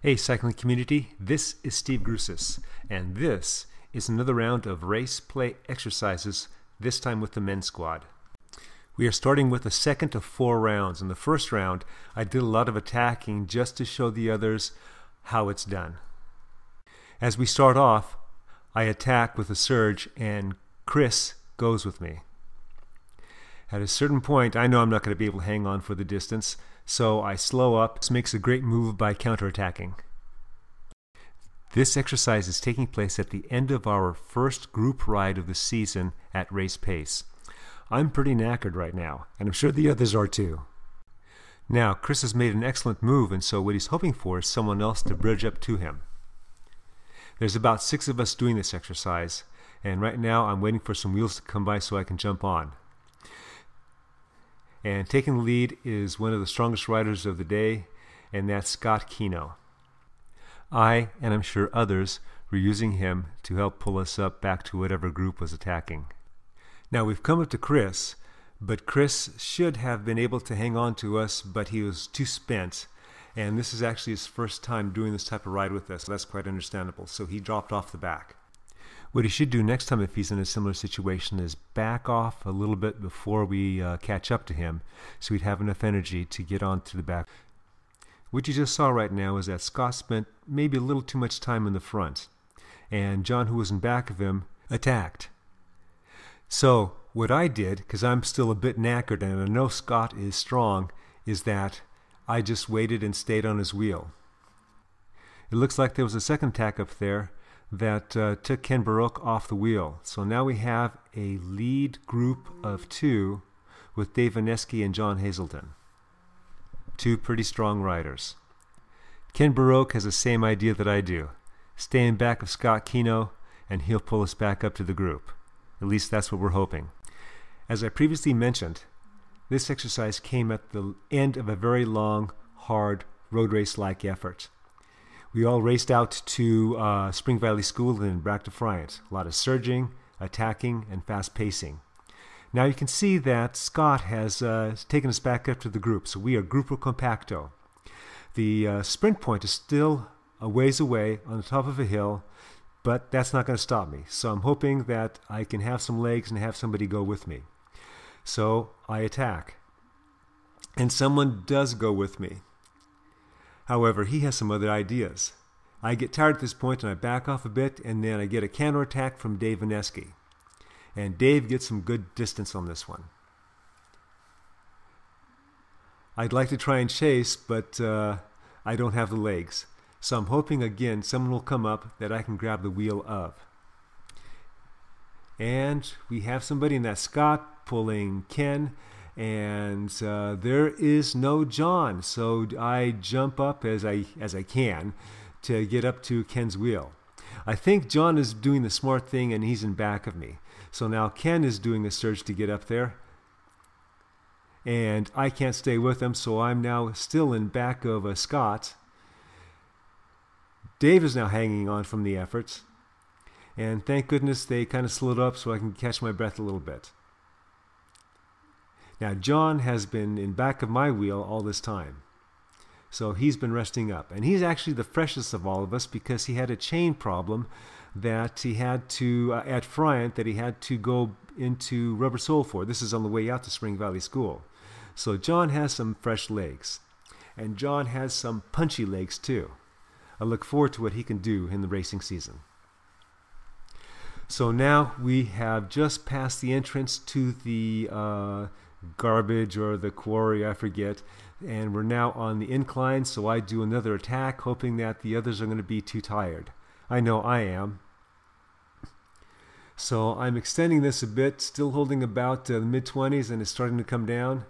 Hey cycling community, this is Steve Grusis, and this is another round of race play exercises, this time with the men's squad. We are starting with the second of 4 rounds. In the first round, I did a lot of attacking just to show the others how it's done. As we start off, I attack with a surge and Chris goes with me. At a certain point, I know I'm not going to be able to hang on for the distance, so I slow up. This makes a great move by counterattacking. This exercise is taking place at the end of our first group ride of the season at race pace. I'm pretty knackered right now, and I'm sure the others are too. Now, Chris has made an excellent move, and so what he's hoping for is someone else to bridge up to him. There's about 6 of us doing this exercise, and right now I'm waiting for some wheels to come by so I can jump on. And taking the lead is one of the strongest riders of the day, and that's Scott Keno. I, and I'm sure others, were using him to help pull us up back to whatever group was attacking. Now we've come up to Chris, but Chris should have been able to hang on to us, but he was too spent, and this is actually his first time doing this type of ride with us, so that's quite understandable, so he dropped off the back. What he should do next time if he's in a similar situation is back off a little bit before we catch up to him, so he'd have enough energy to get onto the back. What you just saw right now is that Scott spent maybe a little too much time in the front, and John, who was in back of him, attacked. So what I did, because I'm still a bit knackered and I know Scott is strong, is that I just waited and stayed on his wheel. It looks like there was a second attack up there that took Ken Baroque off the wheel. So now we have a lead group of 2 with Dave Vaneski and John Hazelton. 2 pretty strong riders. Ken Baroque has the same idea that I do. Stay in back of Scott Keno and he'll pull us back up to the group. At least that's what we're hoping. As I previously mentioned, this exercise came at the end of a very long, hard, road race-like effort. We all raced out to Spring Valley School in Brack-de-Friant. A lot of surging, attacking, and fast pacing. Now you can see that Scott has taken us back up to the group, so we are Gruppo Compacto. The sprint point is still a ways away on the top of a hill, but that's not going to stop me. So I'm hoping that I can have some legs and have somebody go with me. So I attack. And someone does go with me. However, he has some other ideas. I get tired at this point and I back off a bit, and then I get a counterattack from Dave Vaneski. And Dave gets some good distance on this one. I'd like to try and chase, but I don't have the legs. So I'm hoping again someone will come up that I can grab the wheel of. And we have somebody in that Scott pulling Ken, and there is no John, so I jump up as I can to get up to Ken's wheel. I think John is doing the smart thing and he's in back of me. So now Ken is doing a surge to get up there, and I can't stay with him, so I'm now still in back of Scott. Dave is now hanging on from the efforts, and thank goodness they kind of slowed up so I can catch my breath a little bit. Now John has been in back of my wheel all this time, so he's been resting up, and he's actually the freshest of all of us because he had a chain problem that he had to, at Friant, that he had to go into rubber sole for. This is on the way out to Spring Valley School. So John has some fresh legs, and John has some punchy legs too. I look forward to what he can do in the racing season. So now we have just passed the entrance to the garbage or the quarry, I forget, and we're now on the incline, so I do another attack, hoping that the others are going to be too tired. I know I am. So I'm extending this a bit, still holding about the mid-20s, and it's starting to come down.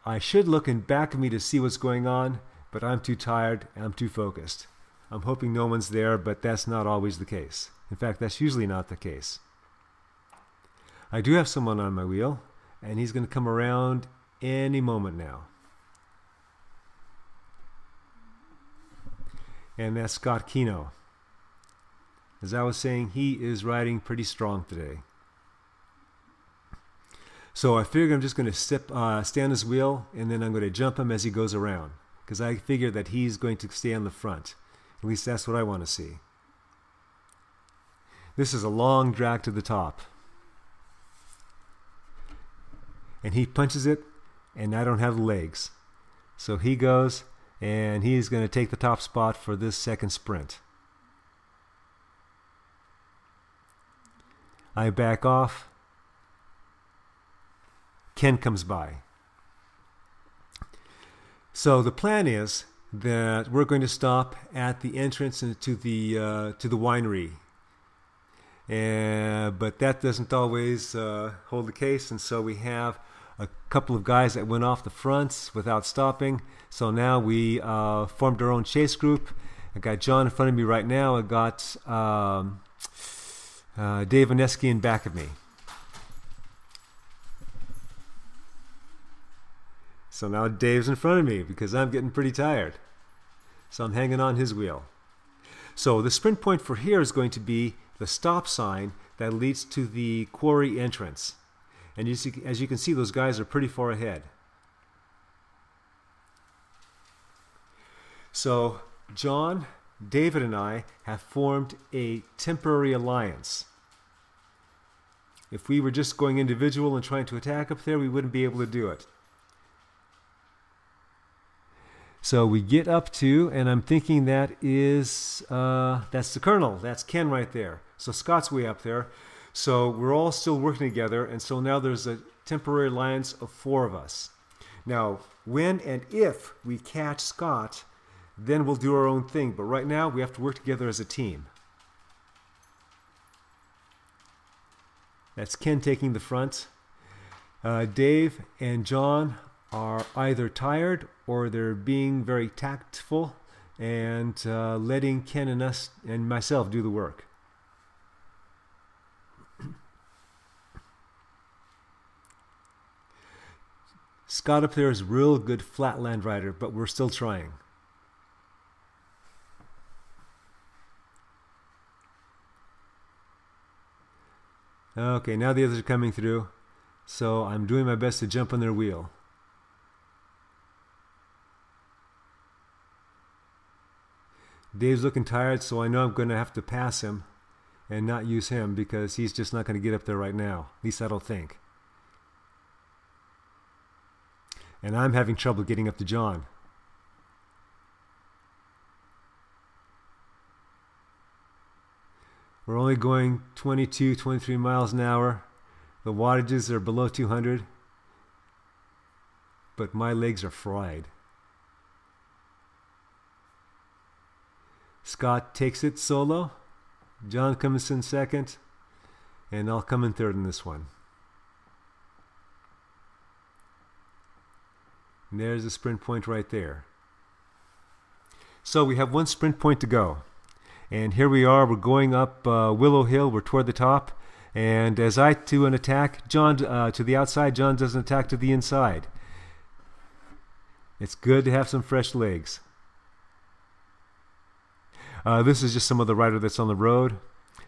I should look in back of me to see what's going on, but I'm too tired, I'm too focused. I'm hoping no one's there, but that's not always the case. In fact, that's usually not the case. I do have someone on my wheel, and he's going to come around any moment now. And that's Scott Keno. As I was saying, he is riding pretty strong today. So I figure I'm just going to stay on his wheel, and then I'm going to jump him as he goes around. because I figure that he's going to stay on the front. At least that's what I want to see. This is a long drag to the top. And he punches it, and I don't have the legs. So he goes, and he's going to take the top spot for this second sprint. I back off. Ken comes by. So the plan is that we're going to stop at the entrance to the winery. But that doesn't always hold the case, and so we have a couple of guys that went off the fronts without stopping. So now we formed our own chase group. I got John in front of me right now. I got Dave Ineski in back of me. So now Dave's in front of me because I'm getting pretty tired. So I'm hanging on his wheel. So the sprint point for here is going to be the stop sign that leads to the quarry entrance. And as you can see, those guys are pretty far ahead. So John, David, and I have formed a temporary alliance. If we were just going individual and trying to attack up there, we wouldn't be able to do it. So we get up to, and I'm thinking that is, that's the Colonel. That's Ken right there. So Scott's way up there. So we're all still working together, and so now there's a temporary alliance of 4 of us. Now, when and if we catch Scott, then we'll do our own thing. But right now, we have to work together as a team. That's Ken taking the front. Dave and John are either tired or they're being very tactful and letting Ken and us and myself do the work. Scott up there is a real good flatland rider, but we're still trying. Okay, now the others are coming through, so I'm doing my best to jump on their wheel. Dave's looking tired, so I know I'm going to have to pass him and not use him because he's just not going to get up there right now. At least I don't think. And I'm having trouble getting up to John. We're only going 22, 23 miles an hour. The wattages are below 200. But my legs are fried. Scott takes it solo. John comes in second. And I'll come in third in this one. And there's the sprint point right there. So we have one sprint point to go. And here we are, we're going up Willow Hill, we're toward the top. And as I do an attack, John to the outside, John does an attack to the inside. It's good to have some fresh legs. This is just some of the rider that's on the road.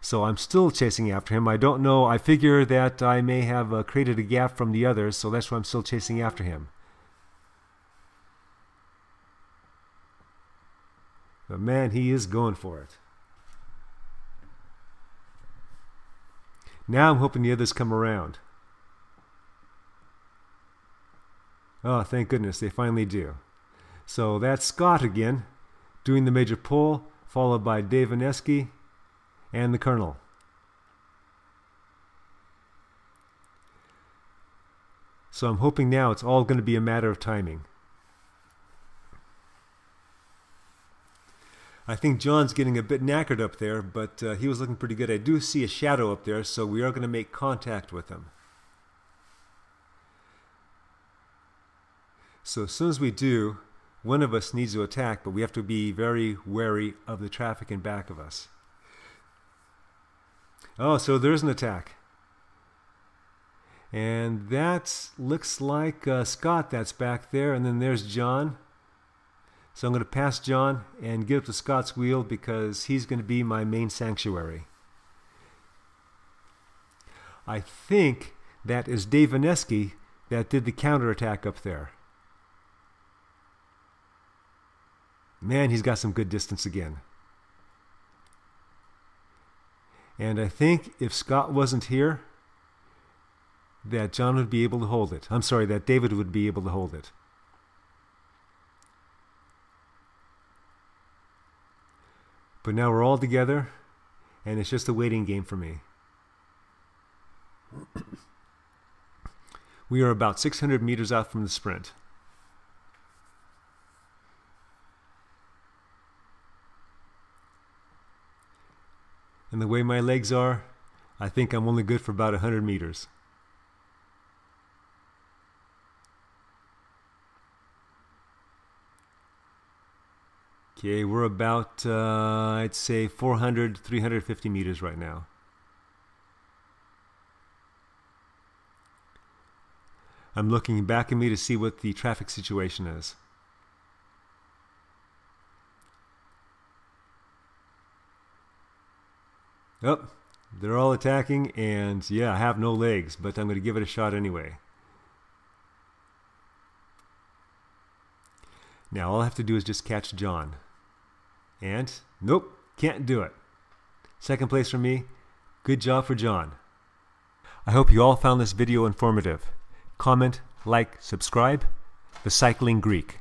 So I'm still chasing after him. I don't know, I figure that I may have created a gap from the others, so that's why I'm still chasing after him. But man, he is going for it. Now I'm hoping the others come around. Oh, thank goodness, they finally do. So that's Scott again, doing the major pull, followed by Dave Ineski and the Colonel. So I'm hoping now it's all going to be a matter of timing. I think John's getting a bit knackered up there, but he was looking pretty good. I do see a shadow up there, so we are going to make contact with him. So as soon as we do, one of us needs to attack, but we have to be very wary of the traffic in back of us. Oh, so there's an attack. And that looks like Scott that's back there, and then there's John. So I'm going to pass John and get up to Scott's wheel because he's going to be my main sanctuary. I think that is Dave Ineski that did the counterattack up there. Man, he's got some good distance again. And I think if Scott wasn't here, that John would be able to hold it. I'm sorry, that David would be able to hold it. But now we're all together, and it's just a waiting game for me. We are about 600 meters out from the sprint. And the way my legs are, I think I'm only good for about 100 meters. Okay, we're about, I'd say 400, 350 meters right now. I'm looking back at me to see what the traffic situation is. Oh, they're all attacking, and yeah, I have no legs, but I'm going to give it a shot anyway. Now all I have to do is just catch John. And, nope, can't do it. Second place for me. Good job for John. I hope you all found this video informative. Comment, like, subscribe. The Cycling Greek.